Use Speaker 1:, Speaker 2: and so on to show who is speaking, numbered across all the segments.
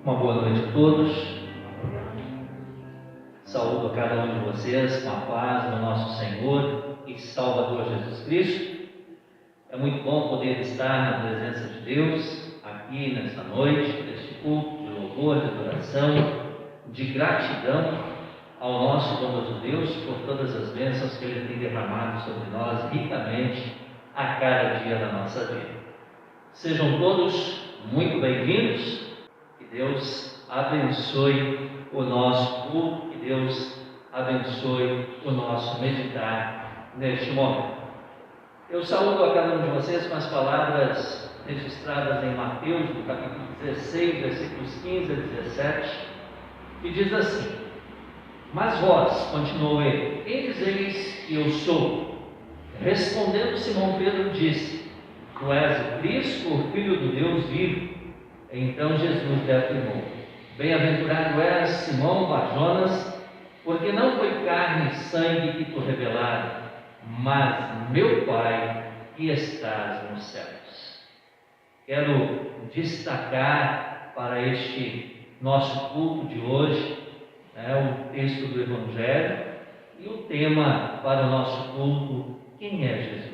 Speaker 1: Uma boa noite a todos. Saúdo a cada um de vocês com a paz do nosso Senhor e Salvador Jesus Cristo. É muito bom poder estar na presença de Deus aqui nesta noite, neste culto de louvor, de adoração, de gratidão ao nosso bondoso Deus por todas as bênçãos que Ele tem derramado sobre nós ricamente a cada dia da nossa vida. Sejam todos muito bem-vindos. Que Deus abençoe o nosso culto, que Deus abençoe o nosso meditar neste momento. Eu saúdo a cada um de vocês com as palavras registradas em Mateus, no capítulo 16, versículos 15 a 17, que diz assim: Mas vós, continuou ele, quem dizeis que eu sou? Respondendo Simão Pedro disse: Tu és o Cristo, o Filho do Deus vivo. Então Jesus lhe afirmou: Bem-aventurado és, Simão Bar-Jonas, porque não foi carne e sangue que te revelaram, mas meu Pai que estás nos céus. Quero destacar para este nosso culto de hoje o texto do Evangelho e o tema para o nosso culto: quem é Jesus?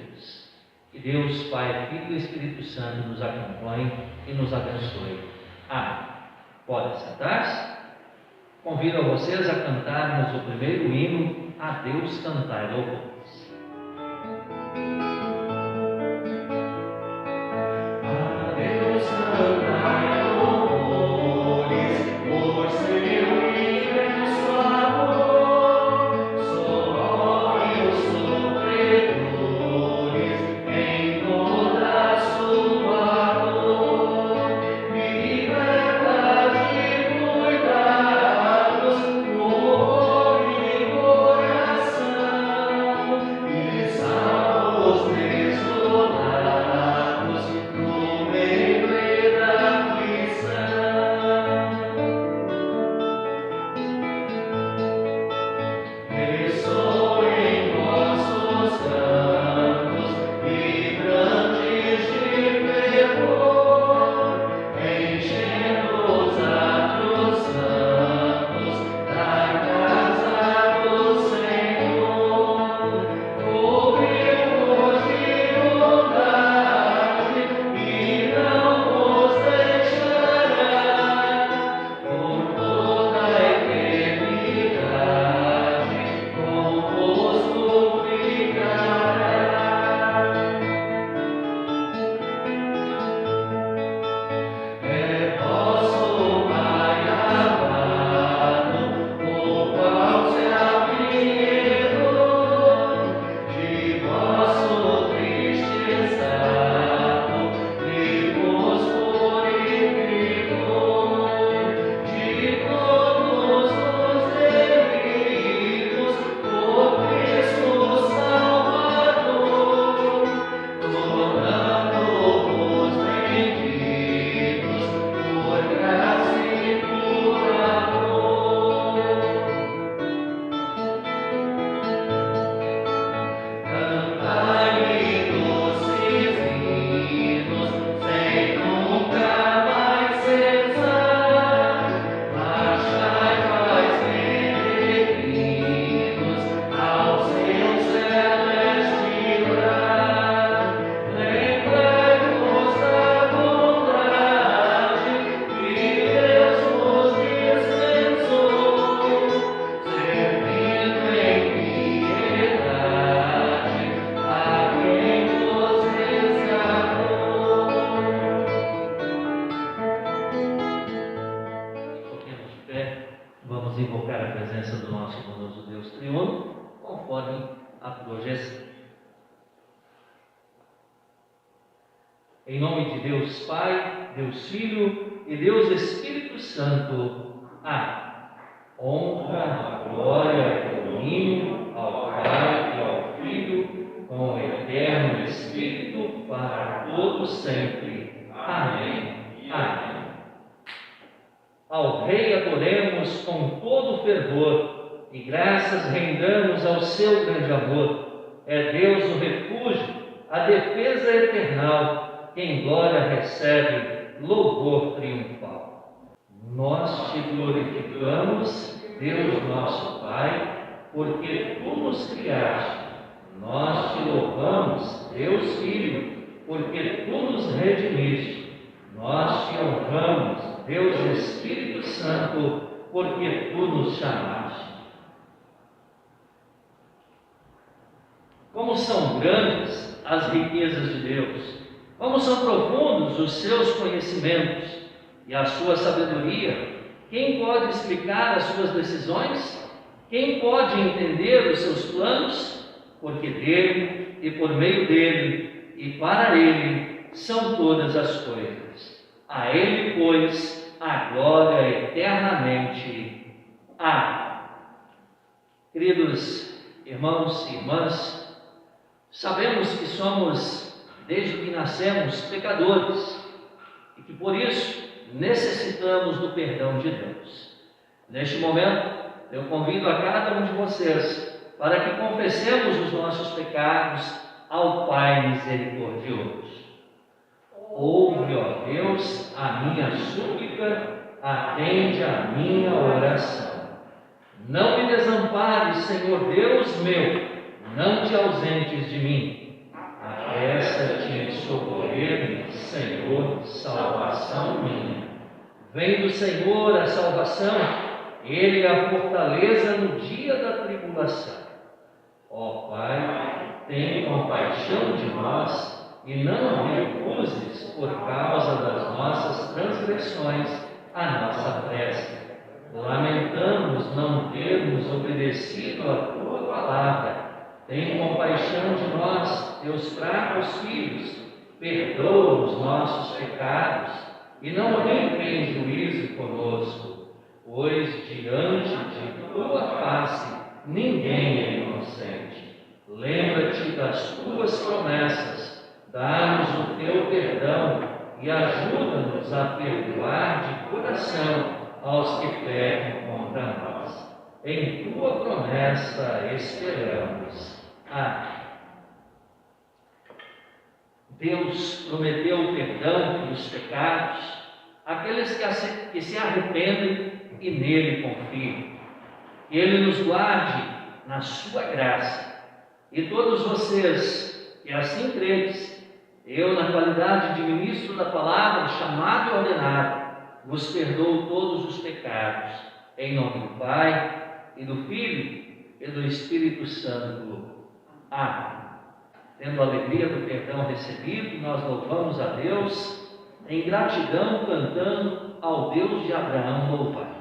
Speaker 1: Que Deus, Pai, Filho e Espírito Santo nos acompanhe e nos abençoe. Amém. Pode sentar-se. Convido a vocês a cantarmos o primeiro hino, A Deus Cantai Louvores.
Speaker 2: A Deus cantai louvores, por seu imenso amor, socorre os sofredores em toda a sua dor, liberta de cuidados, amor e coração, e salva os desolados no meio da aflição. Ressoem vossos cantos, vibrantes de fervor, enchendo os átrios santos da casa do Senhor. Cobre-os de bondade e não os deixará por toda a eternidade, convosco ficará. É vosso Pai amado, o qual se apiedou de vosso triste estado e vos purificou de todos os delitos por Cristo Salvador, tornando-vos benditos por graça e por amor. Cantai doces hinos, sem nunca mais cessar. Marchai, pais peregrinos, ao seu celeste lar. Lembrai-vos da bondade que Deus vos dispensou, servindo em piedade a quem vos resgatou.
Speaker 1: Toquemos de pé, vamos invocar a presença do nosso bondoso Deus triuno, conforme a projeção. Em nome de Deus Pai, Deus Filho e Deus Espírito Santo. Amém. Honra, glória e domínio ao Pai e ao Filho, com o eterno Espírito, para todos sempre. Amém. Amém. Ao Rei adoremos com todo fervor, e graças graças rendamos ao seu grande amor. É Deus o refúgio, a defesa eternal, que em glória recebe louvor triunfal. Nós te glorificamos, Deus nosso Pai, porque tu nos criaste. Nós te louvamos, Deus Filho, porque tu nos redimiste. Nós te honramos, Deus Espírito Santo, porque tu nos chamaste. Como são grandes as riquezas de Deus, como são profundos os seus conhecimentos e a sua sabedoria. Quem pode explicar as suas decisões? Quem pode entender os seus planos? Porque dele e por meio dele e para ele são todas as coisas. A ele, pois, a glória eternamente. Amém. Queridos irmãos e irmãs, sabemos que somos, desde que nascemos, pecadores e que por isso necessitamos do perdão de Deus. Neste momento, eu convido a cada um de vocês para que confessemos os nossos pecados ao Pai misericordioso. Ouve, ó Deus, a minha súplica, atende a minha oração. Não me desampares, Senhor Deus meu, não te ausentes de mim. Apressa-te em socorrer-me, Senhor, salvação minha. Vem do Senhor a salvação, Ele é a fortaleza no dia da tribulação. Ó Pai, tem compaixão de nós e não recuses, por causa das nossas transgressões, a nossa prece. Lamentamos não termos obedecido a tua palavra. Tem compaixão de nós, teus fracos filhos, perdoa os nossos pecados e não entre em juízo conosco, pois diante de tua face ninguém é inocente. Lembra-te das tuas promessas, dá-nos o teu perdão e ajuda-nos a perdoar de coração aos que pecam contra nós. Em tua promessa esperamos. Amém. Deus prometeu o perdão pelos pecados àqueles que se arrependem e nele confiam. Que Ele nos guarde na sua graça. E todos vocês que assim credes, eu, na qualidade de ministro da palavra, chamado e ordenado, vos perdoo todos os pecados, em nome do Pai, e do Filho, e do Espírito Santo. Amém. Tendo a alegria do perdão recebido, nós louvamos a Deus, em gratidão, cantando ao Deus de Abraão louvai.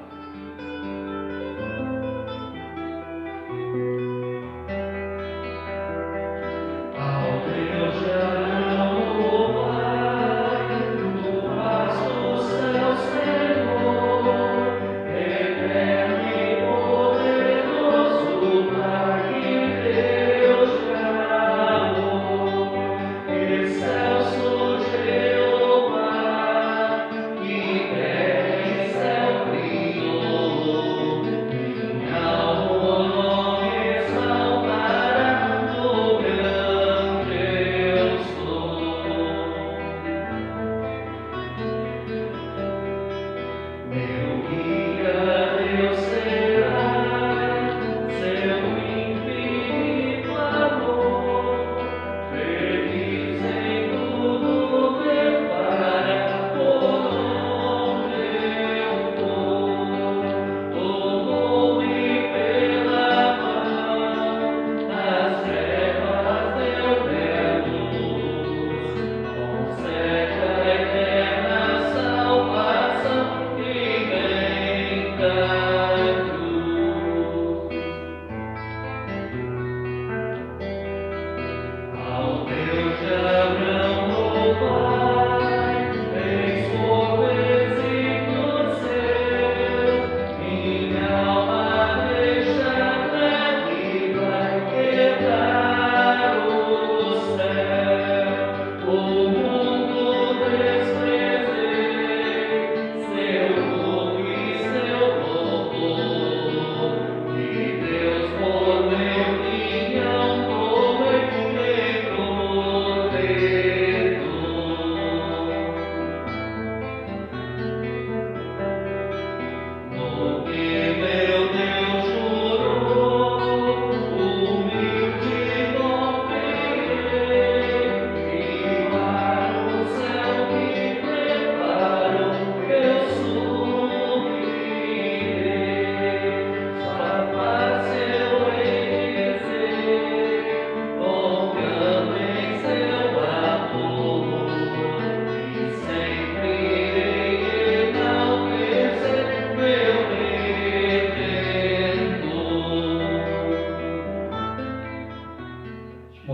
Speaker 2: Excelso Jeová, que terra e céu criou.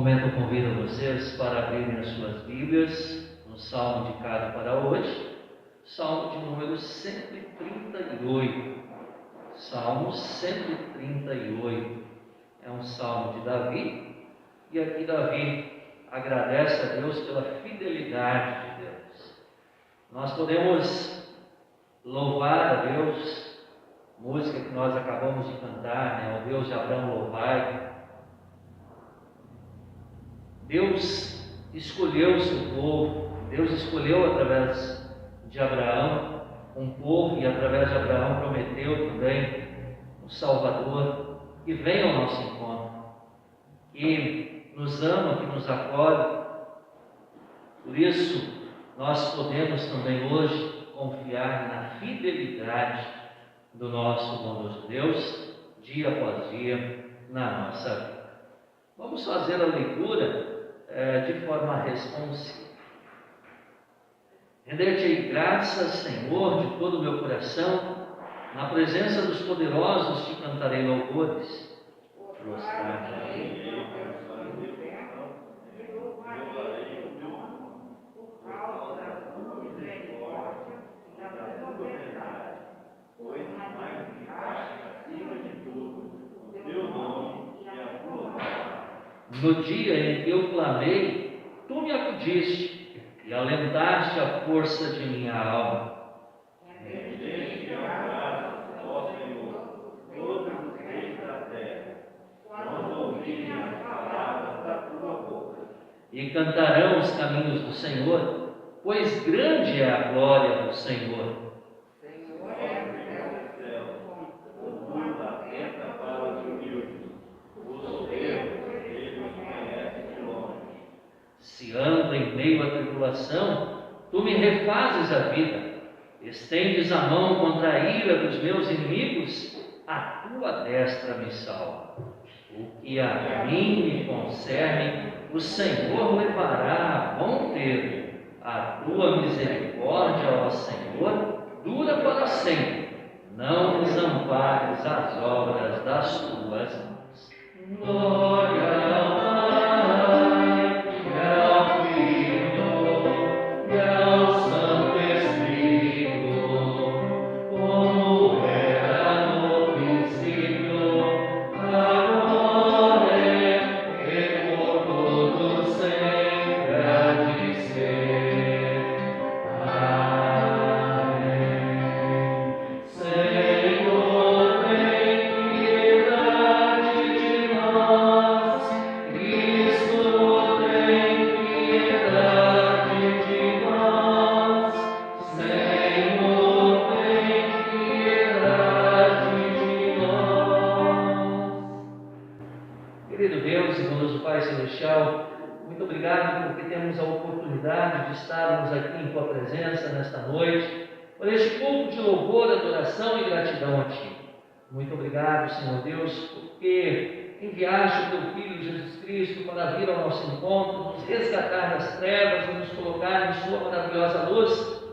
Speaker 1: momento eu convido vocês para abrirem as suas Bíblias no Salmo indicado para hoje, Salmo de número 138. Salmo 138 é um salmo de Davi, e aqui Davi agradece a Deus pela fidelidade de Deus. Nós podemos louvar a Deus, música que nós acabamos de cantar, O Deus de Abraão louvai. Deus escolheu o seu povo, Deus escolheu através de Abraão um povo, e através de Abraão prometeu também um Salvador que vem ao nosso encontro, que nos ama, que nos acolhe. Por isso nós podemos também hoje confiar na fidelidade do nosso bondoso Deus, dia após dia, na nossa vida. Vamos fazer a leitura de forma responsiva. Render-te graças, Senhor, de todo o meu coração, na presença dos poderosos te cantarei louvores. Prostrar-te. No dia em que eu clamei, tu me acudiste e alentaste a força de minha alma. Rendeste a graça, ó Senhor, todos os reis da terra, quando ouvirem as palavras da tua boca. E cantarão os caminhos do Senhor, pois grande é a glória do Senhor. Se ando em meio à tribulação, tu me refazes a vida, estendes a mão contra a ira dos meus inimigos, a tua destra me salva. O que a mim me concerne, o Senhor levará a bom termo. A tua misericórdia, ó Senhor, dura para sempre. Não desampares as obras das tuas mãos. Glória ao muito obrigado porque temos a oportunidade de estarmos aqui em Tua presença nesta noite, por este culto de louvor, adoração e gratidão a Ti. Muito obrigado, Senhor Deus, porque enviaste o Teu Filho Jesus Cristo para vir ao nosso encontro, nos resgatar das trevas e nos colocar em Sua maravilhosa luz.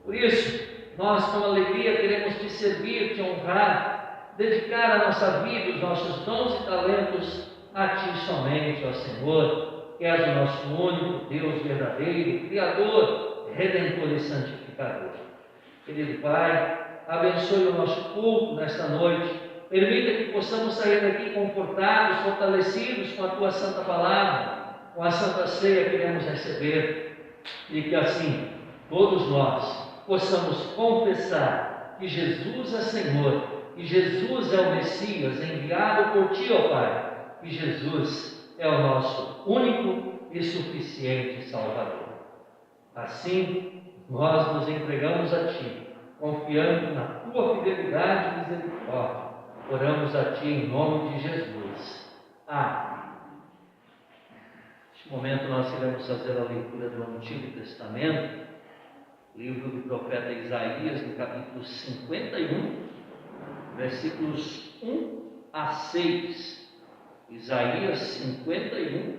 Speaker 1: Por isso, nós com alegria queremos Te servir, Te honrar, dedicar a nossa vida, os nossos dons e talentos a Ti somente, ó Senhor, que és o nosso único Deus verdadeiro, Criador, Redentor e Santificador. Querido Pai, abençoe o nosso culto nesta noite, permita que possamos sair daqui confortados, fortalecidos com a Tua Santa Palavra, com a Santa Ceia que queremos receber, e que assim, todos nós possamos confessar que Jesus é Senhor, que Jesus é o Messias enviado por Ti, ó Pai, que Jesus é o nosso único e suficiente Salvador. Assim, nós nos entregamos a Ti, confiando na Tua fidelidade e misericórdia. Oramos a Ti em nome de Jesus. Amém. Neste momento nós iremos fazer a leitura do Antigo Testamento, livro do profeta Isaías, no capítulo 51, versículos 1 a 6. Isaías 51,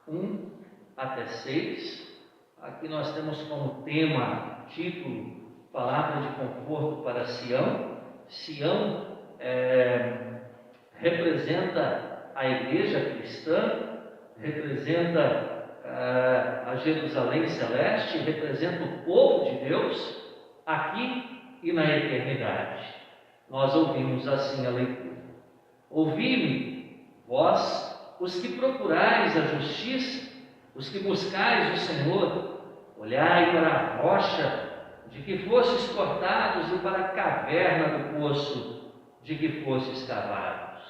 Speaker 1: 1 até 6. Aqui nós temos como tema, título, Palavra de conforto para Sião. Sião representa a igreja cristã, representa a Jerusalém celeste, representa o povo de Deus aqui e na eternidade. Nós ouvimos assim a leitura: ouvi-me, vós, os que procurais a justiça, os que buscais o Senhor, olhai para a rocha de que fostes cortados e para a caverna do poço de que fostes cavados.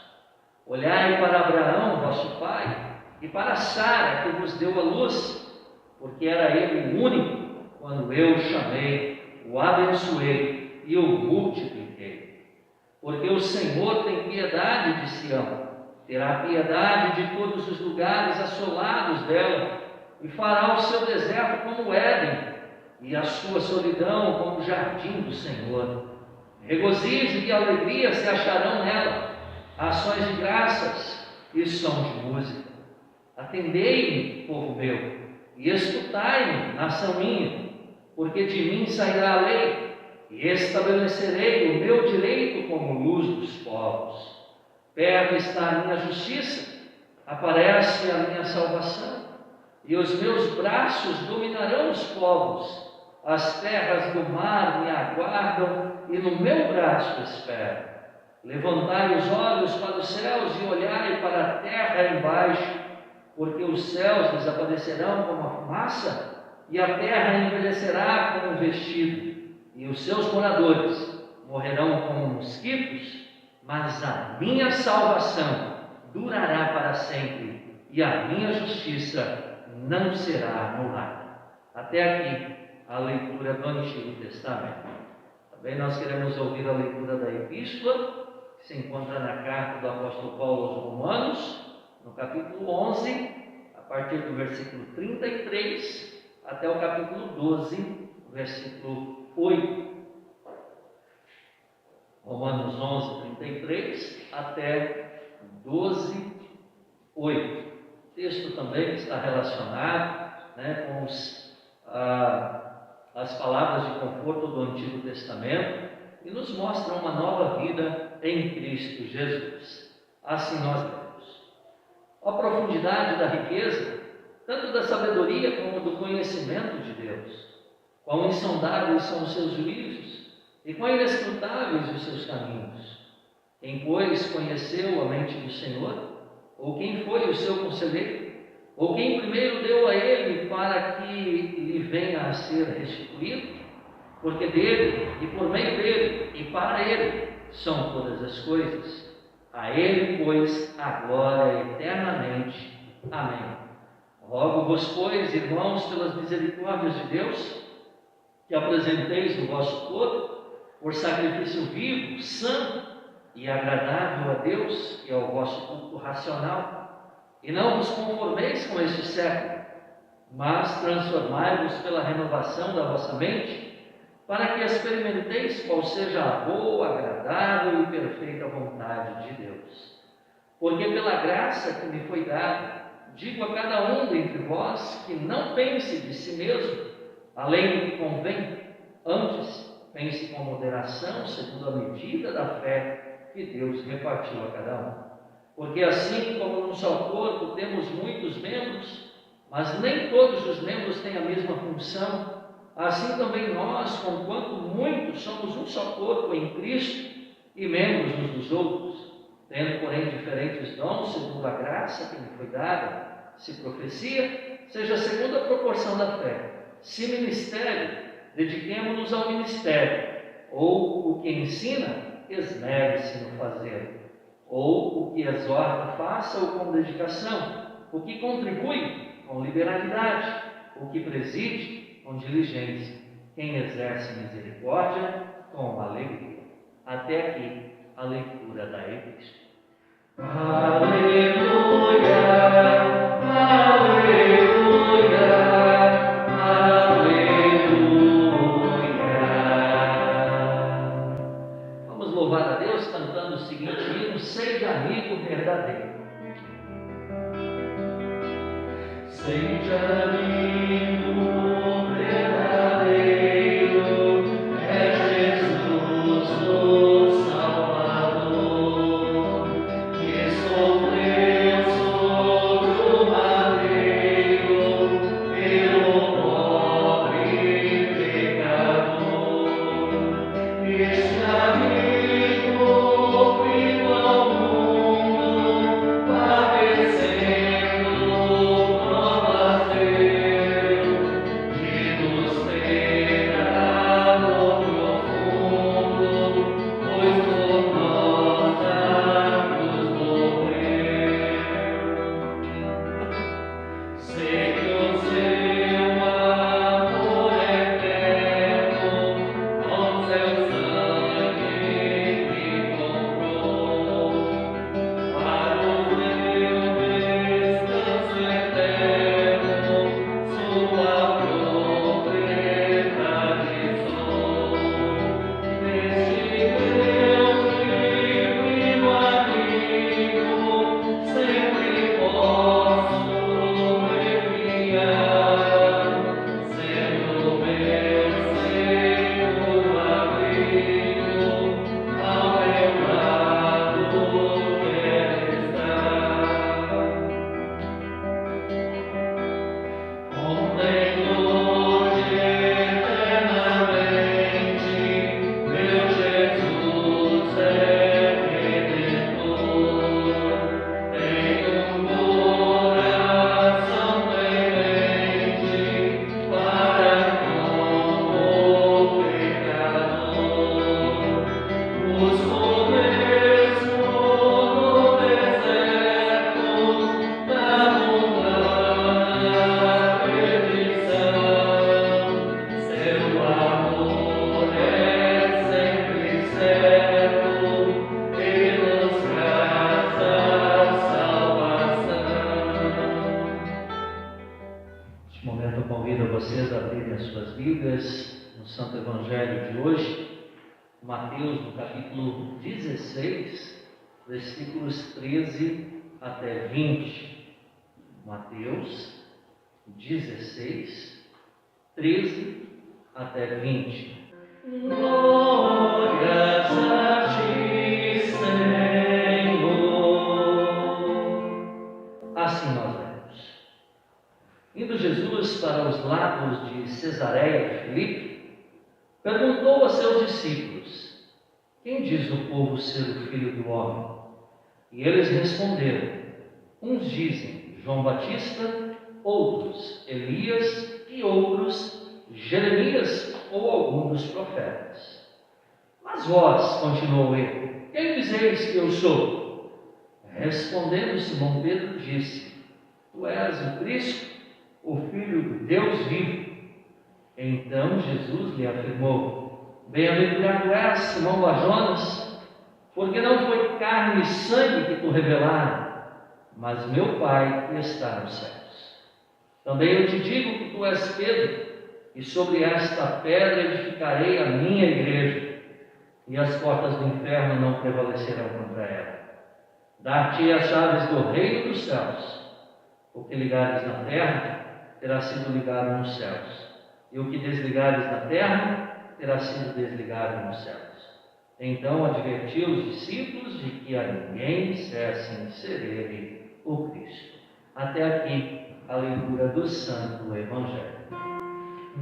Speaker 1: Olhai para Abraão, vosso pai, e para Sara, que vos deu a luz, porque era ele o único, quando eu o chamei, o abençoei e o multipliquei. Porque o Senhor tem piedade de Sião, terá piedade de todos os lugares assolados dela, e fará o seu deserto como Éden, e a sua solidão como o jardim do Senhor. Regozijo e alegria se acharão nela, ações de graças e som de música. Atendei-me, povo meu, e escutai-me, nação minha, porque de mim sairá a lei, e estabelecerei o meu direito como luz dos povos. Perto está a minha justiça, aparece a minha salvação, e os meus braços dominarão os povos. As terras do mar me aguardam, e no meu braço espero. Levantai os olhos para os céus e olhai para a terra embaixo, porque os céus desaparecerão como a fumaça, e a terra envelhecerá como um vestido, e os seus moradores morrerão como mosquitos, mas a minha salvação durará para sempre, e a minha justiça não será anulada. Até aqui a leitura do Antigo Testamento. Também nós queremos ouvir a leitura da Epístola, que se encontra na carta do apóstolo Paulo aos Romanos, no capítulo 11, a partir do versículo 33 até o capítulo 12, versículo 8. Romanos 11, 33 até 12, 8. O texto também está relacionado, com as palavras de conforto do Antigo Testamento e nos mostra uma nova vida em Cristo Jesus. Assim nós vemos. A profundidade da riqueza, tanto da sabedoria como do conhecimento de Deus. Quão insondáveis são os seus juízos e quão inescrutáveis os seus caminhos. Quem, pois, conheceu a mente do Senhor? Ou quem foi o seu conselheiro? Ou quem primeiro deu a ele para que lhe venha a ser restituído? Porque dele, e por meio dele, e para ele, são todas as coisas. A ele, pois, a glória eternamente. Amém. Rogo-vos, pois, irmãos, pelas misericórdias de Deus, que apresenteis o vosso corpo por sacrifício vivo, santo e agradável a Deus, que é o vosso culto racional. E não vos conformeis com este século, mas transformai-vos pela renovação da vossa mente, para que experimenteis qual seja a boa, agradável e perfeita vontade de Deus. Porque pela graça que me foi dada, digo a cada um dentre vós que não pense de si mesmo, além do que convém, antes pense com moderação, segundo a medida da fé que Deus repartiu a cada um. Porque assim como num só corpo temos muitos membros, mas nem todos os membros têm a mesma função, assim também nós, conquanto muitos, somos um só corpo em Cristo e membros uns dos outros, tendo, porém, diferentes dons, segundo a graça que me foi dada. Se profecia, seja segundo a proporção da fé. Se ministério, dediquemo-nos ao ministério. Ou o que ensina, esmere-se no fazer. Ou o que exorta, faça-o com dedicação. O que contribui, com liberalidade. O que preside, com diligência. Quem exerce misericórdia, com alegria. Até aqui a leitura da Epístola.
Speaker 2: Aleluia, aleluia, aleluia.
Speaker 1: Vamos louvar a Deus cantando o seguinte hino: seja amigo verdadeiro.
Speaker 2: Seja amigo verdadeiro, é Jesus o Salvador, que sofreu sobre o mar.
Speaker 1: vocês abrirem as suas Bíblias no Santo Evangelho de hoje, Mateus, no capítulo 16, versículos 13 até 20. Mateus 16, 13 até 20. Glórias a ti, Senhor. Assim nós lemos. Indo Jesus para os lados de Cesareia de Filipe, perguntou a seus discípulos: quem diz o povo ser o Filho do Homem? E eles responderam: uns dizem João Batista, outros Elias e outros Jeremias ou algum dos profetas. Mas vós, continuou ele, quem dizeis que eu sou? Respondendo Simão Pedro disse: tu és o Cristo, o Filho do Deus vivo. Então Jesus lhe afirmou: bem-aventurado és, Simão Bar-Jonas, porque não foi carne e sangue que tu revelaram, mas meu Pai que está nos céus. Também eu te digo que tu és Pedro, e sobre esta pedra edificarei a minha igreja, e as portas do inferno não prevalecerão contra ela. Dar-te as chaves do reino dos céus. O que ligares na terra terá sido ligado nos céus, e o que desligares na terra terá sido desligado nos céus. Então advertiu os discípulos de que a ninguém dissessem ser ele o Cristo. Até aqui a leitura do Santo Evangelho.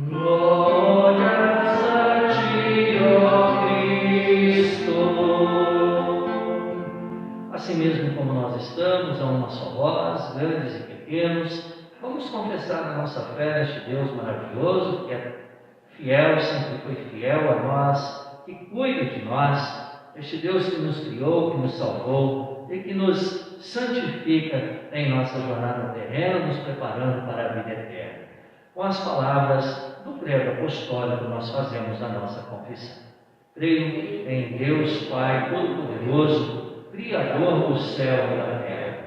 Speaker 1: Glórias a ti, ó Cristo. Assim mesmo como nós estamos, a uma só voz, grandes e pequenos, vamos confessar a nossa fé neste Deus maravilhoso, que é fiel, sempre foi fiel a nós, que cuida de nós, este Deus que nos criou, que nos salvou e que nos santifica em nossa jornada terrena, nos preparando para a vida eterna. Com as palavras do credo apostólico, nós fazemos a nossa confissão. Creio em Deus Pai Todo-Poderoso, Criador do céu e da terra,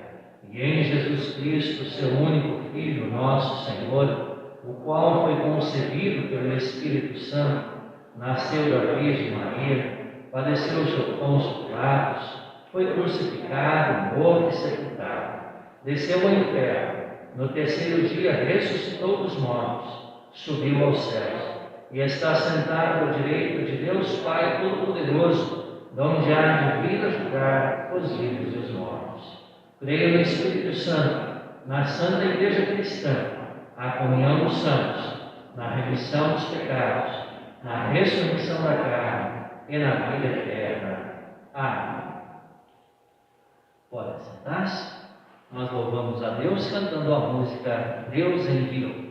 Speaker 1: e em Jesus Cristo, seu único Filho, nosso Senhor, o qual foi concebido pelo Espírito Santo, nasceu da Virgem Maria, padeceu sob Pôncio Pilatos, foi crucificado, morto e sepultado, desceu ao inferno, no terceiro dia ressuscitou dos mortos, subiu aos céus, e está sentado à direita de Deus Pai Todo-Poderoso, de onde há de vir a julgar os vivos e os mortos. Creio no Espírito Santo, na Santa Igreja Cristã, a comunhão dos santos, na remissão dos pecados, na ressurreição da carne e na vida eterna. Amém. Pode sentar-se. Nós louvamos a Deus cantando a música Deus enviou.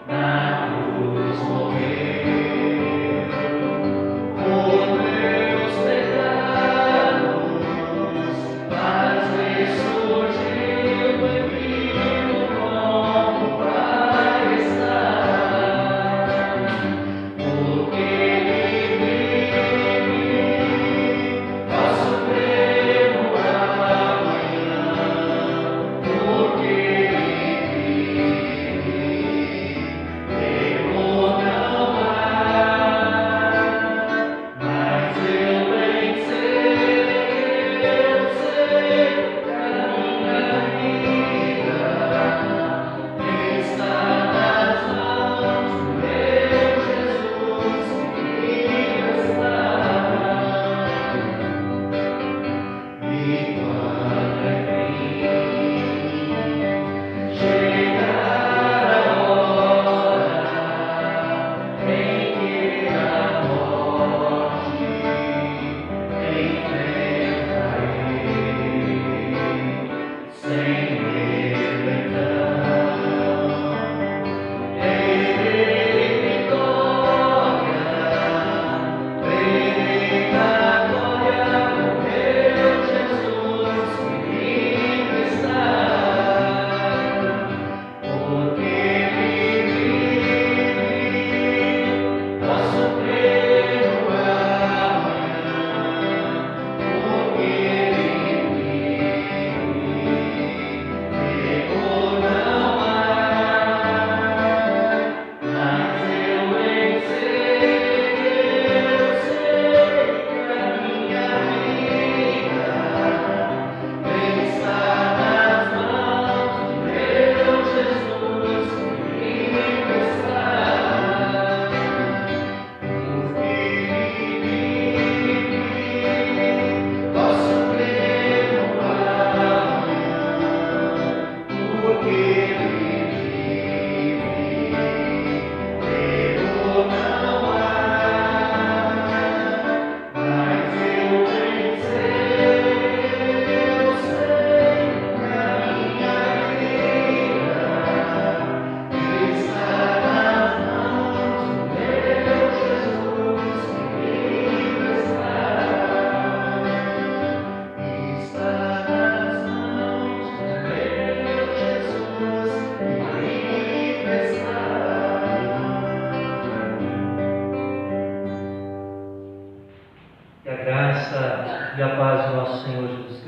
Speaker 2: Na cruz morreu.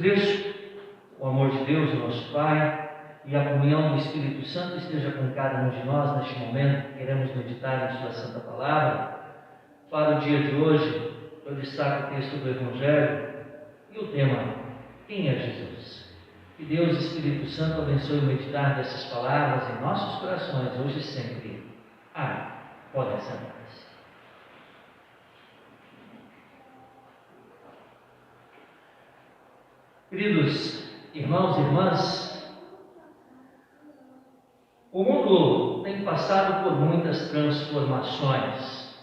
Speaker 1: Cristo, o amor de Deus, o nosso Pai, e a comunhão do Espírito Santo esteja com cada um de nós neste momento que queremos meditar em Sua Santa Palavra. Para o dia de hoje, eu destaco o texto do Evangelho e o tema: quem é Jesus? Que Deus e Espírito Santo abençoe o meditar dessas palavras em nossos corações, hoje e sempre. Amém. Podem sentar-se. Queridos irmãos e irmãs, o mundo tem passado por muitas transformações.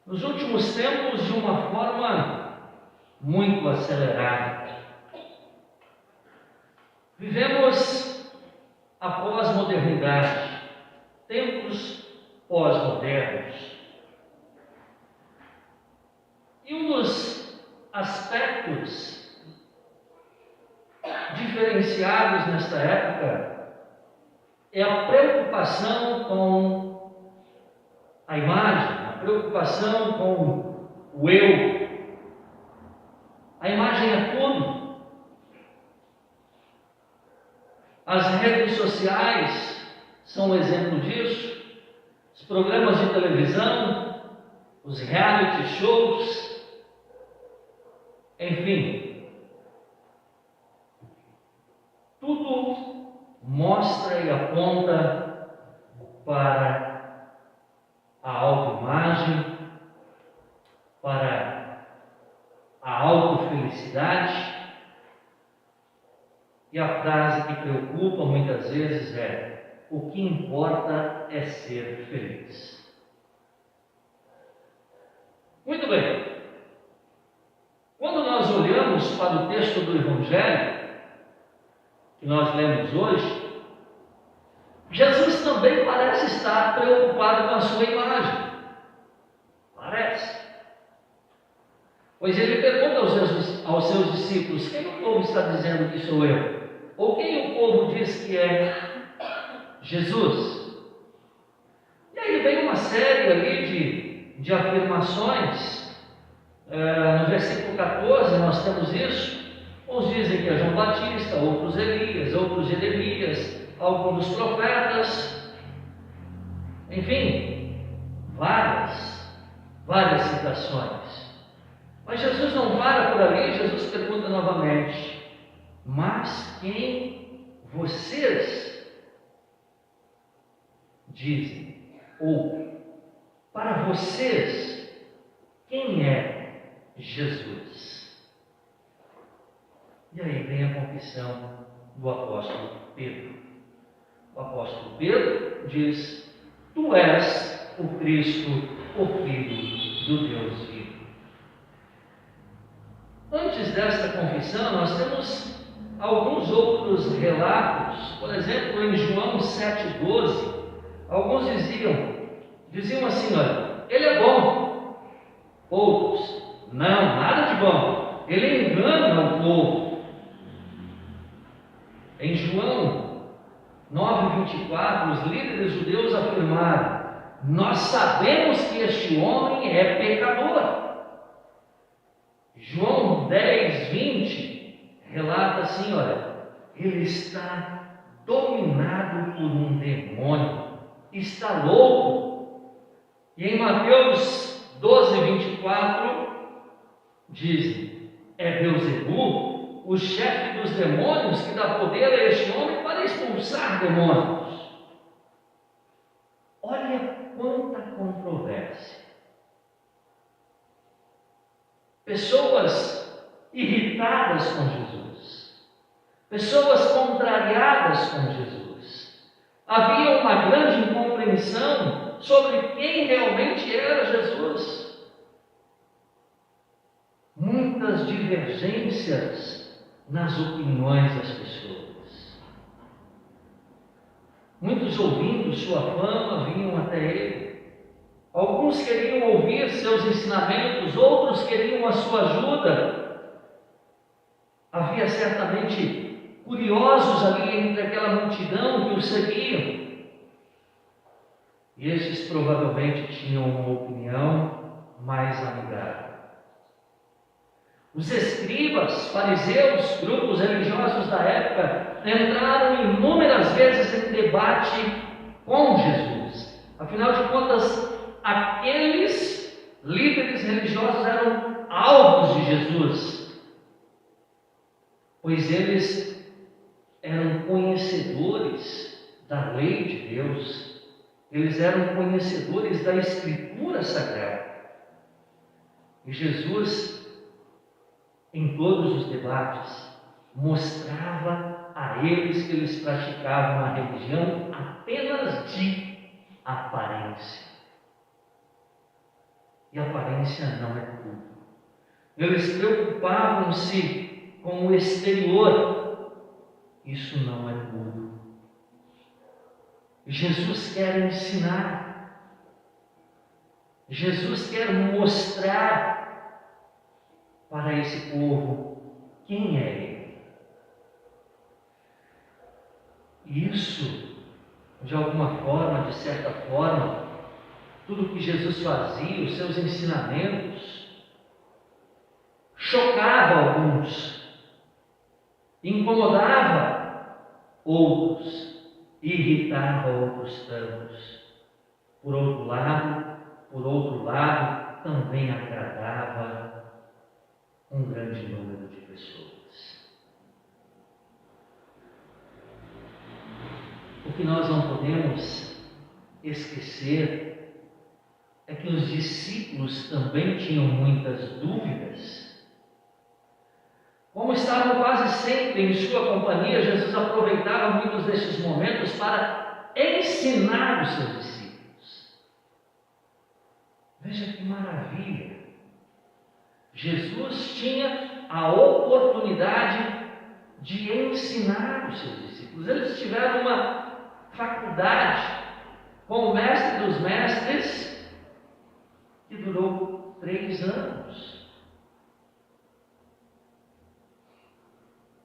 Speaker 1: Nos últimos tempos, de uma forma muito acelerada. Vivemos a pós-modernidade, tempos pós-modernos. E um dos aspectos diferenciados nesta época é a preocupação com a imagem, a preocupação com o eu. A imagem é tudo. As redes sociais são um exemplo disso, os programas de televisão, os reality shows, enfim, tudo mostra e aponta para a autoimagem, para a autofelicidade. E a frase que preocupa muitas vezes é: o que importa é ser feliz. Muito bem. Quando nós olhamos para o texto do Evangelho que nós lemos hoje, Jesus também parece estar preocupado com a sua imagem. Parece. Pois ele pergunta aos seus discípulos: quem o povo está dizendo que sou eu? Ou quem o povo diz que é Jesus? E aí vem uma série ali de afirmações. No versículo 14 nós temos isso. Uns dizem que é João Batista, outros Elias, outros Jeremias, alguns profetas. Enfim, várias citações. Mas Jesus não para por ali. Jesus pergunta novamente: mas quem vocês dizem? Ou, para vocês, quem é Jesus? E aí vem a confissão do apóstolo Pedro. O apóstolo Pedro diz: tu és o Cristo, o Filho do Deus vivo. Antes desta confissão, nós temos alguns outros relatos. Por exemplo, em João 7,12, alguns diziam assim: olha, ele é bom. Outros: não, nada de bom, ele engana o povo. Em João 9,24, os líderes judeus afirmaram: nós sabemos que este homem é pecador. João 10,20 relata assim: olha, ele está dominado por um demônio, está louco. E em Mateus 12,24 diz: é Beelzebul, o chefe dos demônios, que dá poder a este homem para expulsar demônios. Olha quanta controvérsia. Pessoas irritadas com Jesus, pessoas contrariadas com Jesus. Havia uma grande incompreensão sobre quem realmente era Jesus. Muitas divergências nas opiniões das pessoas. Muitos, ouvindo sua fama, vinham até ele. Alguns queriam ouvir seus ensinamentos, outros queriam a sua ajuda. Havia certamente curiosos ali entre aquela multidão que o seguiam. E esses provavelmente tinham uma opinião mais amigável. Os escribas, fariseus, grupos religiosos da época entraram inúmeras vezes em debate com Jesus. Afinal de contas, aqueles líderes religiosos eram alvos de Jesus, pois eles eram conhecedores da lei de Deus, eles eram conhecedores da Escritura Sagrada. E Jesus, em todos os debates, mostrava a eles que eles praticavam a religião apenas de aparência. E aparência não é tudo. Eles preocupavam-se com o exterior. Isso não é tudo. Jesus quer ensinar. Jesus quer mostrar para esse povo quem é Ele. Isso, de alguma forma, de certa forma, tudo que Jesus fazia, os seus ensinamentos, chocava alguns, incomodava outros, irritava outros tantos. Por outro lado, também agradava um grande número de pessoas. O que nós não podemos esquecer é que os discípulos também tinham muitas dúvidas. Como estavam quase sempre em sua companhia, Jesus aproveitava muitos destes momentos para ensinar os seus discípulos. Veja que maravilha! Jesus tinha a oportunidade de ensinar os seus discípulos. Eles tiveram uma faculdade com o mestre dos mestres que durou 3 anos.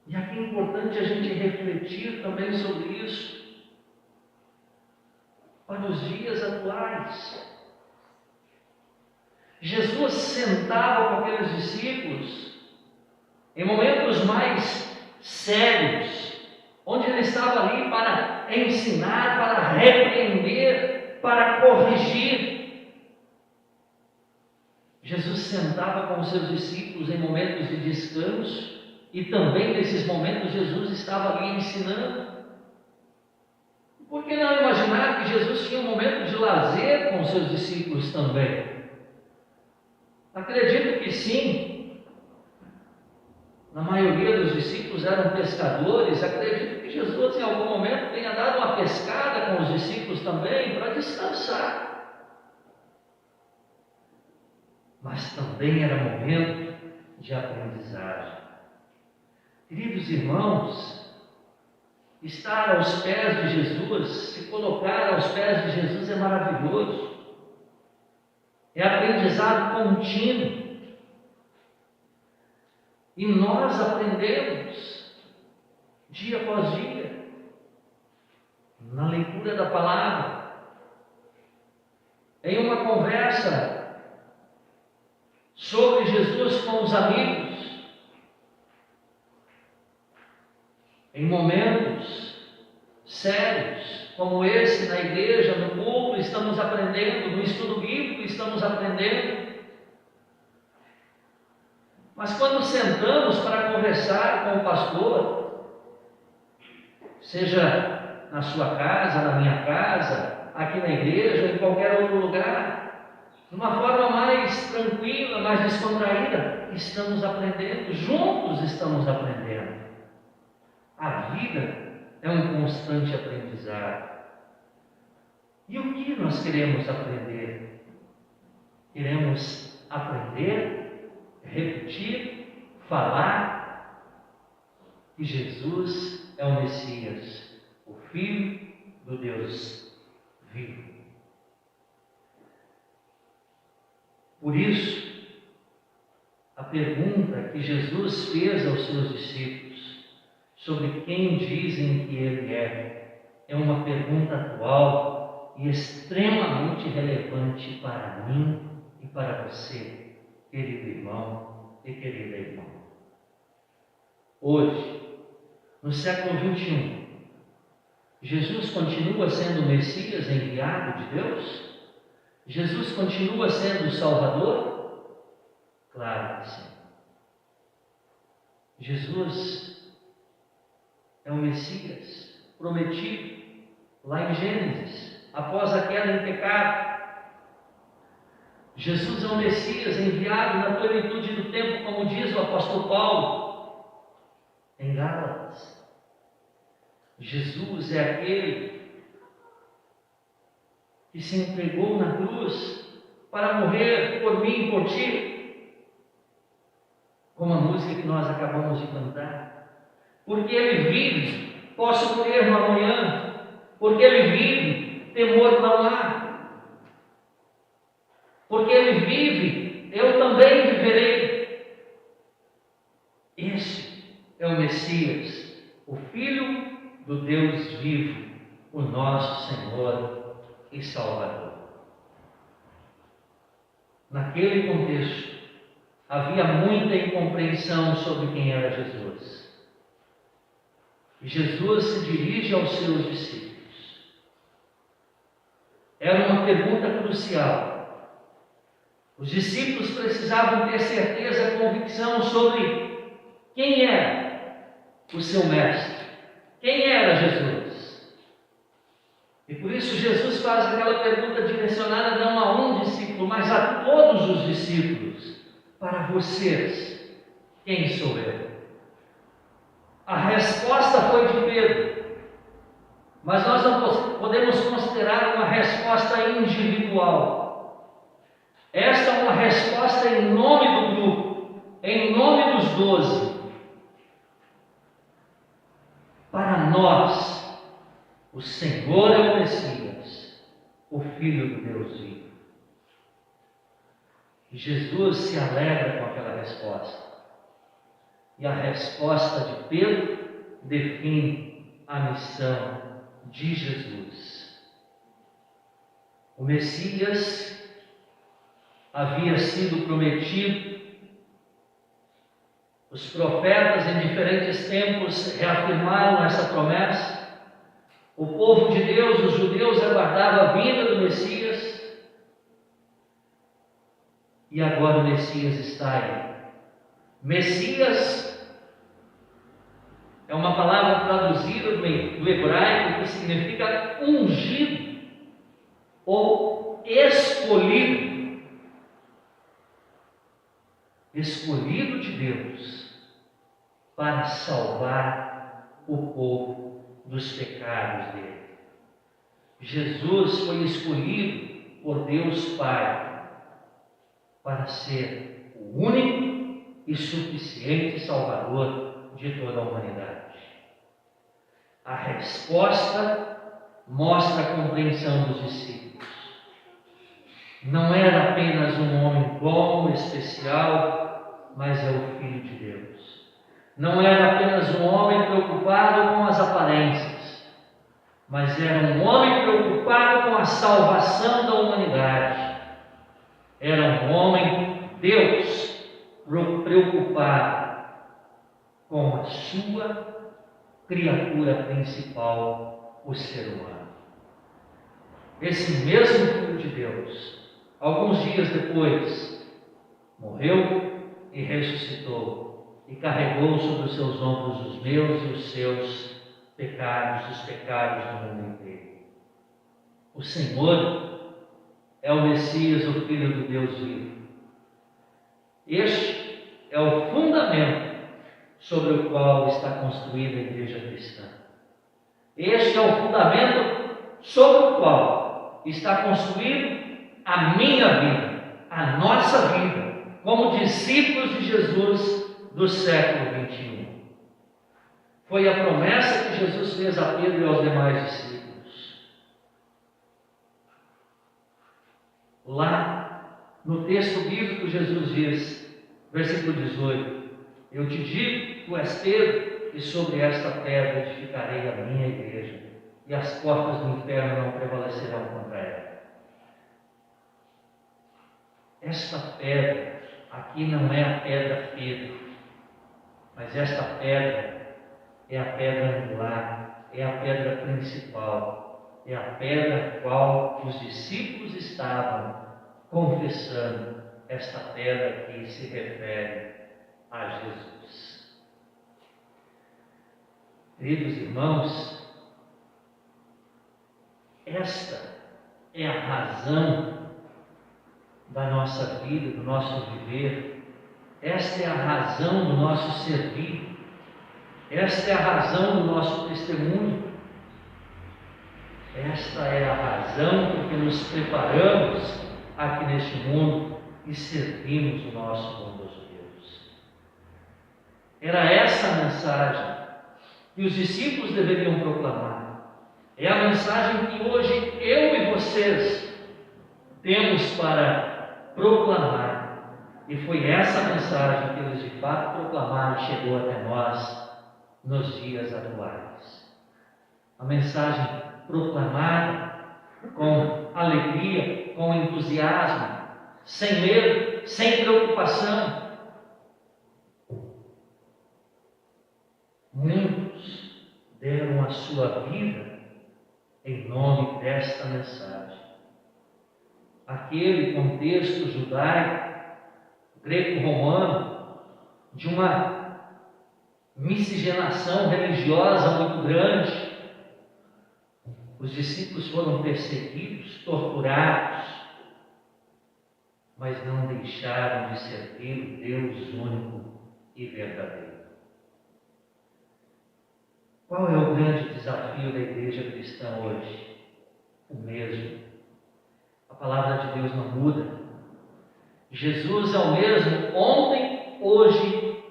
Speaker 1: E aqui é importante a gente refletir também sobre isso para os dias atuais. Jesus sentava com aqueles discípulos em momentos mais sérios, onde ele estava ali para ensinar, para repreender, para corrigir. Jesus sentava com os seus discípulos em momentos de descanso, e também nesses momentos Jesus estava ali ensinando. Por que não imaginar que Jesus tinha um momento de lazer com os seus discípulos também? Acredito que sim. Na maioria dos discípulos eram pescadores. Acredito que Jesus em algum momento tenha dado uma pescada com os discípulos também para descansar. Mas também era momento de aprendizagem. Queridos irmãos, estar aos pés de Jesus, se colocar aos pés de Jesus é maravilhoso. É aprendizado contínuo. E nós aprendemos dia após dia, na leitura da palavra, em uma conversa sobre Jesus com os amigos, em momentos sérios, como esse na igreja, no culto, estamos aprendendo, no estudo bíblico, estamos aprendendo. Mas quando sentamos para conversar com o pastor, seja na sua casa, na minha casa, aqui na igreja, em qualquer outro lugar, de uma forma mais tranquila, mais descontraída, estamos aprendendo, juntos estamos aprendendo. A vida é um constante aprendizado. E o que nós queremos aprender? Queremos aprender, repetir, falar que Jesus é o Messias, o Filho do Deus vivo. Por isso, a pergunta que Jesus fez aos seus discípulos sobre quem dizem que Ele é uma pergunta atual e extremamente relevante para mim e para você, querido irmão e querida irmã. Hoje, no século XXI, Jesus continua sendo o Messias enviado de Deus? Jesus continua sendo o Salvador? Claro que sim. Jesus é o Messias prometido lá em Gênesis, após a queda em pecado. Jesus é o Messias enviado na plenitude do tempo, como diz o apóstolo Paulo em Gálatas. Jesus é aquele que se entregou na cruz para morrer por mim e por ti, como a música que nós acabamos de cantar. Porque Ele vive, posso morrer no amanhã. Porque Ele vive, temor não há. Porque Ele vive, eu também viverei. Este é o Messias, o Filho do Deus vivo, o nosso Senhor e Salvador. Naquele contexto, havia muita incompreensão sobre quem era Jesus. E Jesus se dirige aos seus discípulos. Era uma pergunta crucial. Os discípulos precisavam ter certeza, convicção sobre quem era o seu mestre. Quem era Jesus? E por isso Jesus faz aquela pergunta direcionada não a um discípulo, mas a todos os discípulos. Para vocês, quem sou eu? A resposta foi de Pedro, mas nós não podemos considerar uma resposta individual. Esta é uma resposta em nome do grupo, em nome dos 12. Para nós, o Senhor é o Messias, o Filho do Deus vivo. E Jesus se alegra com aquela resposta. E a resposta de Pedro define a missão de Jesus. O Messias havia sido prometido. Os profetas em diferentes tempos reafirmaram essa promessa. O povo de Deus, os judeus, aguardavam a vinda do Messias. E agora o Messias está aí. Messias é uma palavra traduzida do hebraico que significa ungido ou escolhido. Escolhido de Deus para salvar o povo dos pecados dele. Jesus foi escolhido por Deus Pai para ser o único e suficiente Salvador de toda a humanidade. A resposta mostra a compreensão dos discípulos. Não era apenas um homem bom, especial, mas é o Filho de Deus. Não era apenas um homem preocupado com as aparências, mas era um homem preocupado com a salvação da humanidade. Era um homem, Deus, preocupado com a sua criatura principal, o ser humano. Esse mesmo Filho de Deus, alguns dias depois, morreu e ressuscitou, e carregou sobre os seus ombros os meus e os seus pecados, os pecados do mundo inteiro. O Senhor é o Messias, o Filho do Deus vivo. Este é o fundamento sobre o qual está construída a igreja cristã. Este é o fundamento sobre o qual está construído a minha vida, a nossa vida, como discípulos de Jesus do século XXI. Foi a promessa que Jesus fez a Pedro e aos demais discípulos. Lá no texto bíblico, Jesus diz, versículo 18: eu te digo, tu és Pedro, e sobre esta pedra edificarei a minha igreja, e as portas do inferno não prevalecerão contra ela. Esta pedra aqui não é a pedra firme, mas esta pedra é a pedra angular, é a pedra principal, é a pedra a qual os discípulos estavam confessando, esta pedra que se refere a Jesus. Queridos irmãos, esta é a razão da nossa vida, do nosso viver. Esta é a razão do nosso servir. Esta é a razão do nosso testemunho. Esta é a razão porque nos preparamos aqui neste mundo e servimos o nosso bondoso Deus. Era essa a mensagem que os discípulos deveriam proclamar. É a mensagem que hoje eu e vocês temos para proclamar. E foi essa mensagem que eles de fato proclamaram e chegou até nós nos dias atuais. A mensagem proclamada com alegria, com entusiasmo, sem medo, sem preocupação. Muitos deram a sua vida em nome desta mensagem. Aquele contexto judaico, greco-romano, de uma miscigenação religiosa muito grande, os discípulos foram perseguidos, torturados, mas não deixaram de servir o Deus único e verdadeiro. Qual é o grande desafio da igreja cristã hoje? O mesmo. A palavra de Deus não muda. Jesus é o mesmo ontem, hoje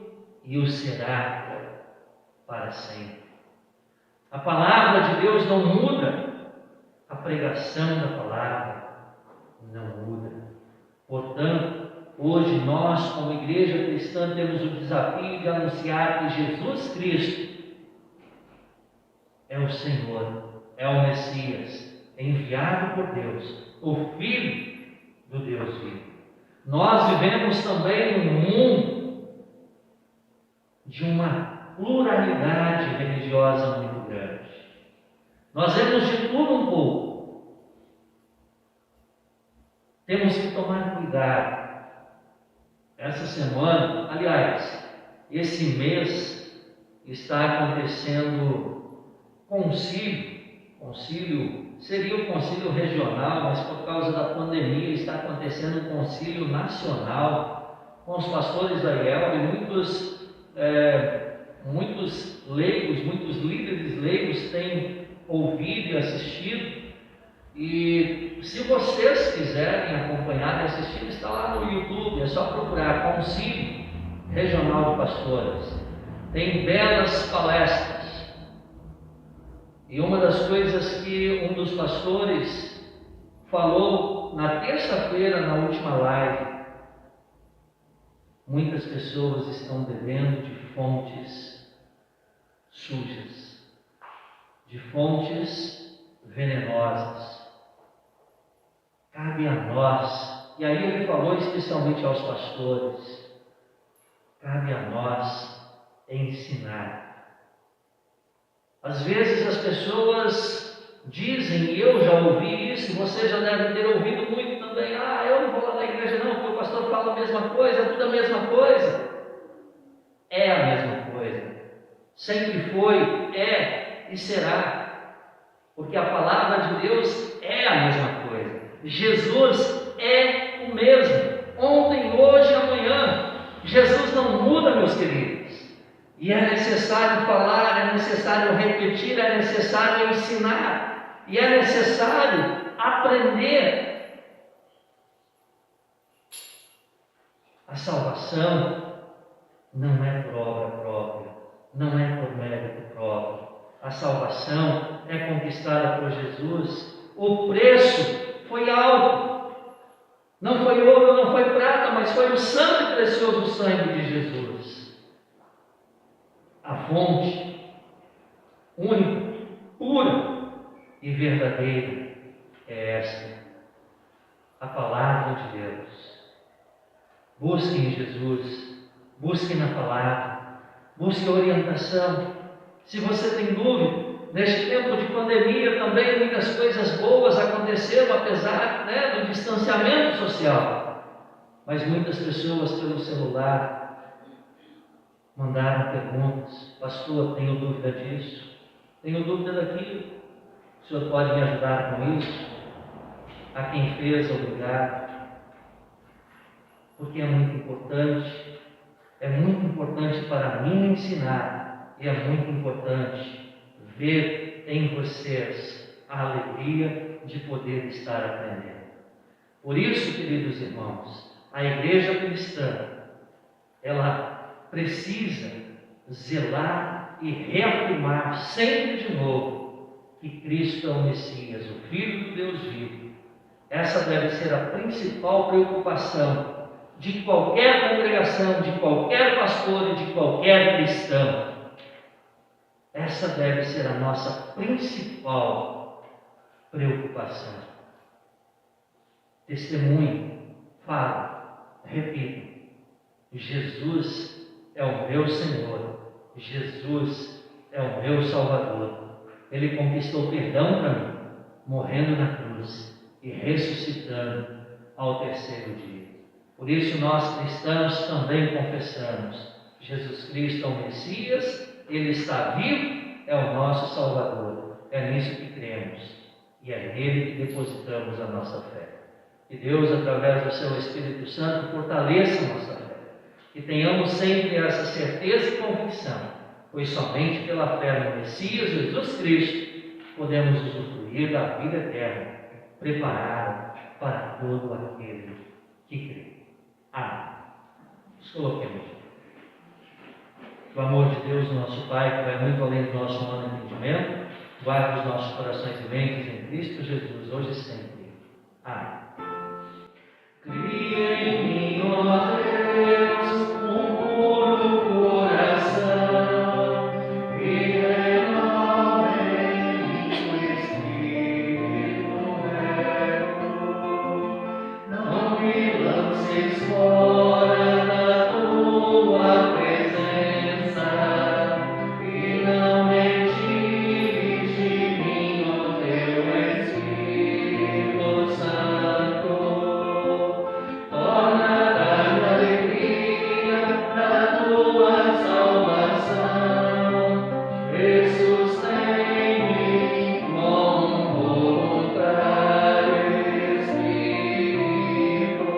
Speaker 1: e o será para sempre. A palavra de Deus não muda. A pregação da palavra não muda. Portanto, hoje nós, como igreja cristã, temos o desafio de anunciar que Jesus Cristo é o Senhor, é o Messias, enviado por Deus, o Filho do Deus vivo. Nós vivemos também num mundo de uma pluralidade religiosa muito grande. Nós vemos de tudo um pouco. Temos que tomar cuidado. Essa semana, aliás, esse mês está acontecendo concílio, seria o concílio regional, mas por causa da pandemia está acontecendo um concílio nacional com os pastores da IELB e muitos leigos, muitos líderes leigos têm ouvido e assistido. E se vocês quiserem acompanhar e assistir, está lá no YouTube, é só procurar Concílio Regional de Pastores. Tem belas palestras. E uma das coisas que um dos pastores falou na terça-feira, na última live, muitas pessoas estão bebendo de fontes sujas, de fontes venenosas. Cabe a nós, e aí ele falou especialmente aos pastores, cabe a nós ensinar. Às vezes as pessoas dizem, e eu já ouvi isso, você já deve ter ouvido muito também, eu não vou lá na igreja não, porque o pastor fala a mesma coisa, é tudo a mesma coisa. É a mesma coisa. Sempre foi, é e será. Porque a palavra de Deus é a mesma coisa. Jesus é o mesmo, ontem, hoje e amanhã. Jesus não muda, meus queridos. E é necessário falar, é necessário repetir, é necessário ensinar, e é necessário aprender. A salvação não é por obra própria, não é por mérito próprio. A salvação é conquistada por Jesus. O preço foi alto. Não foi ouro, não foi prata, mas foi o santo e precioso sangue de Jesus. A fonte única, pura e verdadeira é esta, a palavra de Deus. Busquem em Jesus, busquem na palavra, busquem orientação. Se você tem dúvida, neste tempo de pandemia também muitas coisas boas aconteceram, apesar do distanciamento social. Mas muitas pessoas pelo celular mandaram perguntas: pastor, tenho dúvida disso, tenho dúvida daquilo, o senhor pode me ajudar com isso? A quem fez, obrigado. Porque é muito importante para mim ensinar, e é muito importante ver em vocês a alegria de poder estar aprendendo. Por isso, queridos irmãos, a igreja cristã, ela precisa zelar e reafirmar sempre de novo que Cristo é o Messias, o Filho do Deus vivo. Essa deve ser a principal preocupação de qualquer congregação, de qualquer pastor e de qualquer cristão. Essa deve ser a nossa principal preocupação. Testemunho, fala, repita: Jesus é o meu Senhor, Jesus é o meu Salvador. Ele conquistou perdão para mim, morrendo na cruz e ressuscitando ao terceiro dia. Por isso nós cristãos também confessamos: Jesus Cristo é o Messias, Ele está vivo, é o nosso Salvador. É nisso que cremos e é nele que depositamos a nossa fé. Que Deus, através do seu Espírito Santo, fortaleça a nossa fé. Que tenhamos sempre essa certeza e convicção, pois somente pela fé no Messias Jesus Cristo podemos usufruir da vida eterna, preparada para todo aquele que crê. Amém. Nos coloquemos. O amor de Deus, nosso Pai, que vai muito além do nosso humano entendimento, guarde os nossos corações e mentes em Cristo Jesus, hoje e sempre. Amém.
Speaker 2: Cria em mim, ó Deus, um puro coração, e renova em mim o espírito reto. Não me lances fora da tua presença, e não me tires de mim o teu Espírito Santo. Torna a alegria da tua salvação, e sustém-me com voluntário Espírito.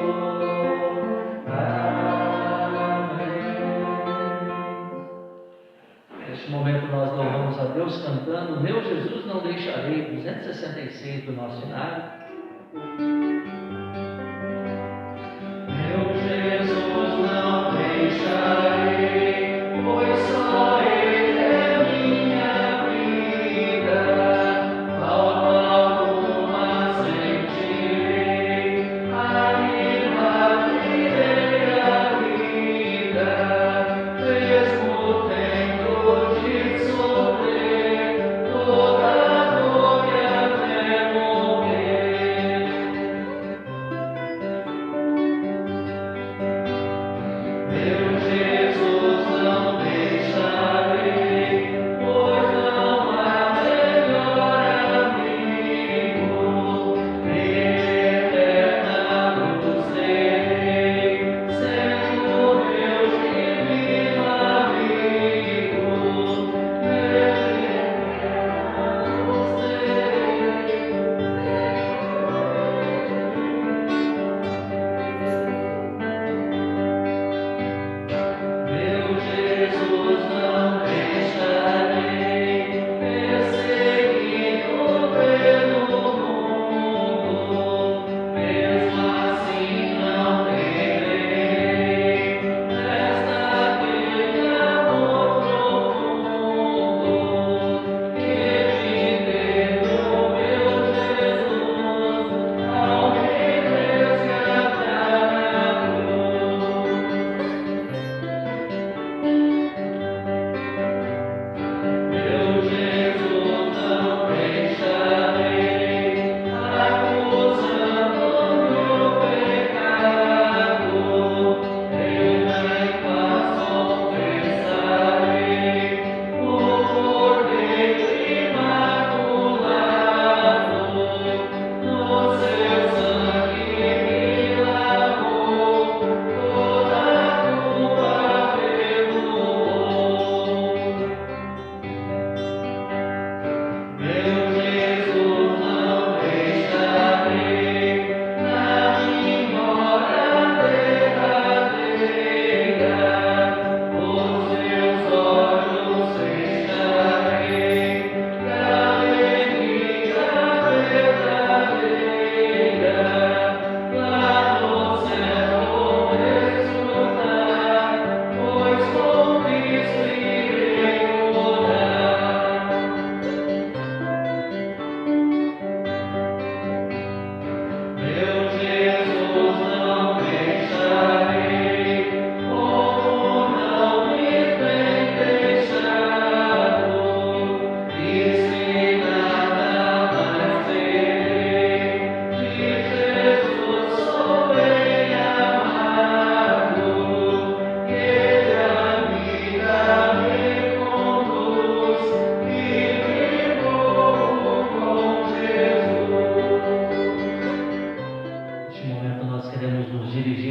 Speaker 1: Neste momento nós louvamos a Deus cantando Meu Jesus não deixarei, 266 do nosso cenário.
Speaker 2: Meu Jesus não deixarei, pois só Ele é minha vida. Falta alguma sentirei, ainda viverei a vida, mesmo tendo de sofrer toda a dor e até morrer.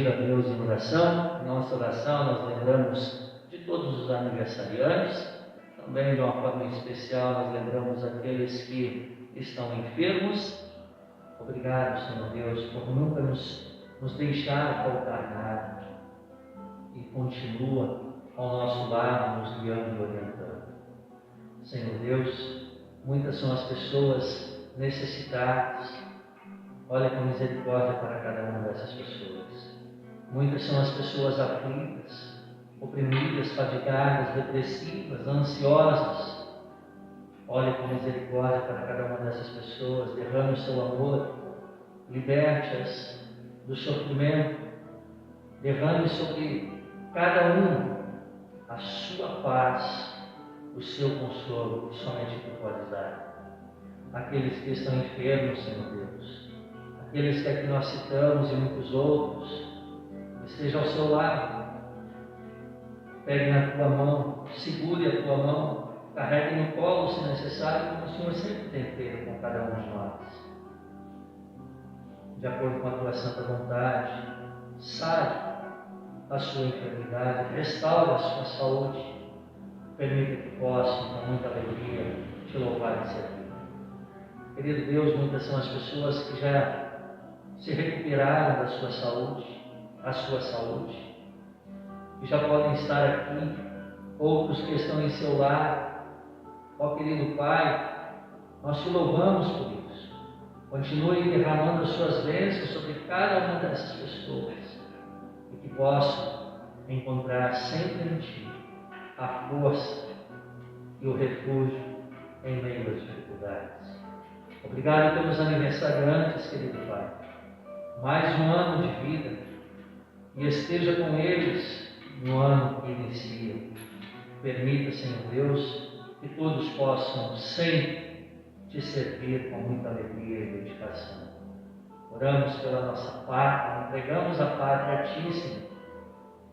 Speaker 1: unir a Deus em oração. Em nossa oração nós lembramos de todos os aniversariantes. Também de uma forma especial nós lembramos aqueles que estão enfermos. Obrigado, Senhor Deus, por nunca nos deixar faltar nada. E continua ao nosso lado, nos guiando e orientando. Senhor Deus, muitas são as pessoas necessitadas. Olha com misericórdia para cada uma dessas pessoas. Muitas são as pessoas aflitas, oprimidas, fadigadas, depressivas, ansiosas. Olha com misericórdia para cada uma dessas pessoas. Derrame o seu amor, liberte-as do sofrimento. Derrame sobre cada um a sua paz, o seu consolo, que somente tu podes dar. Aqueles que estão enfermos, Senhor Deus, aqueles que aqui nós citamos e muitos outros, esteja ao seu lado, pegue na tua mão, segure a tua mão, carregue no colo se necessário, como o Senhor sempre tem feito com cada um de nós. De acordo com a tua santa vontade, sare a sua enfermidade, restaure a sua saúde, permita que possam, com muita alegria, te louvar e servir. Querido Deus, muitas são as pessoas que já se recuperaram da sua saúde, a sua saúde, que já podem estar aqui, outros que estão em seu lar. Ó querido Pai, nós te louvamos por isso. Continue derramando as suas bênçãos sobre cada uma dessas pessoas e que possam encontrar sempre em Ti a força e o refúgio em meio às dificuldades. Obrigado pelos aniversariantes, querido Pai. Mais um ano de vida e esteja com eles no ano que inicia. Permita, Senhor Deus, que todos possam sempre te servir com muita alegria e dedicação. Oramos pela nossa pátria, entregamos a pátria a Ti, Senhor.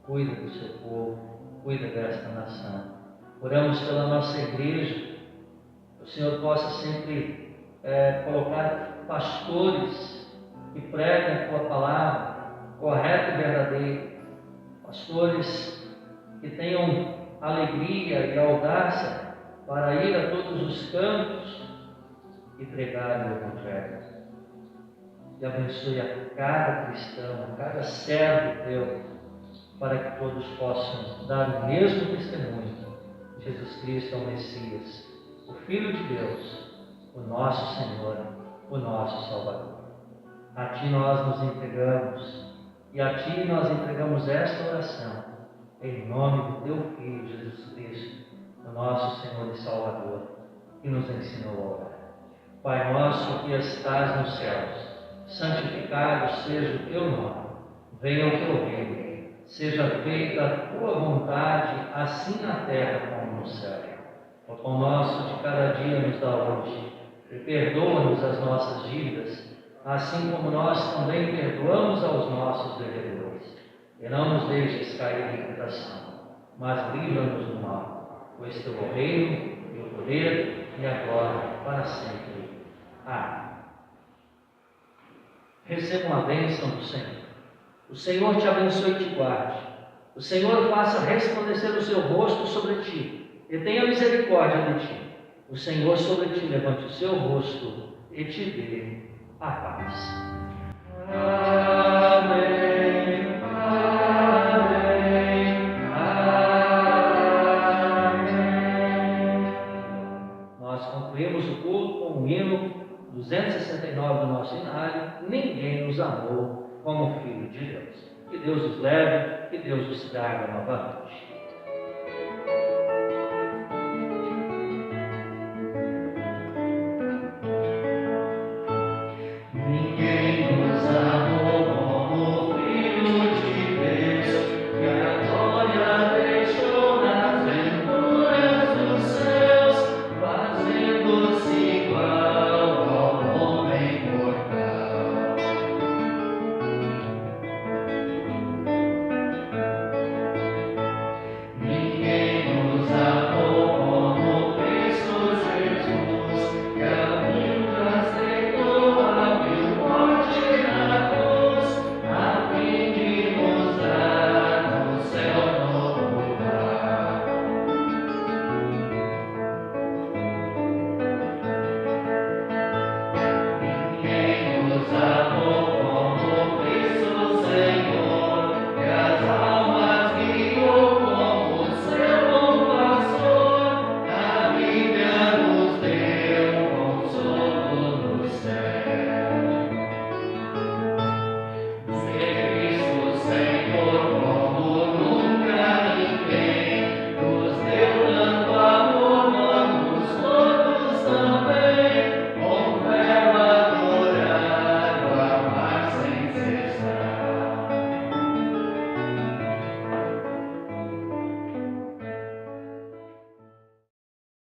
Speaker 1: Cuida do seu povo, cuida desta nação. Oramos pela nossa igreja, que o Senhor possa sempre colocar pastores que preguem a Tua palavra, correta e verdadeira. Pastores que tenham alegria e audácia para ir a todos os campos e pregar o Evangelho. E abençoe a cada cristão, a cada servo Teu, para que todos possam dar o mesmo testemunho. Jesus Cristo é o Messias, o Filho de Deus, o nosso Senhor, o nosso Salvador. A Ti nós nos entregamos e a Ti nós entregamos esta oração, em nome do Teu Filho Jesus Cristo, o nosso Senhor e Salvador, que nos ensinou a orar. Pai nosso que estás nos céus, santificado seja o Teu nome, venha o Teu reino, seja feita a Tua vontade, assim na terra como no céu. O pão nosso de cada dia nos dá hoje, e perdoa-nos as nossas dívidas, assim como nós também perdoamos aos nossos devedores. E não nos deixes cair em tentação, mas livra-nos do mal, pois Teu é o reino, e o poder, e a glória, para sempre. Amém. Recebam a bênção do Senhor. O Senhor te abençoe e te guarde. O Senhor faça resplandecer o seu rosto sobre ti e tenha misericórdia de ti. O Senhor sobre ti levante o seu rosto e te dê a paz. Amém. Amém. Amém. Nós concluímos o culto com o hino 269 do nosso inário. Ninguém nos amou como Filho de Deus. Que Deus os leve, que Deus os traga novamente.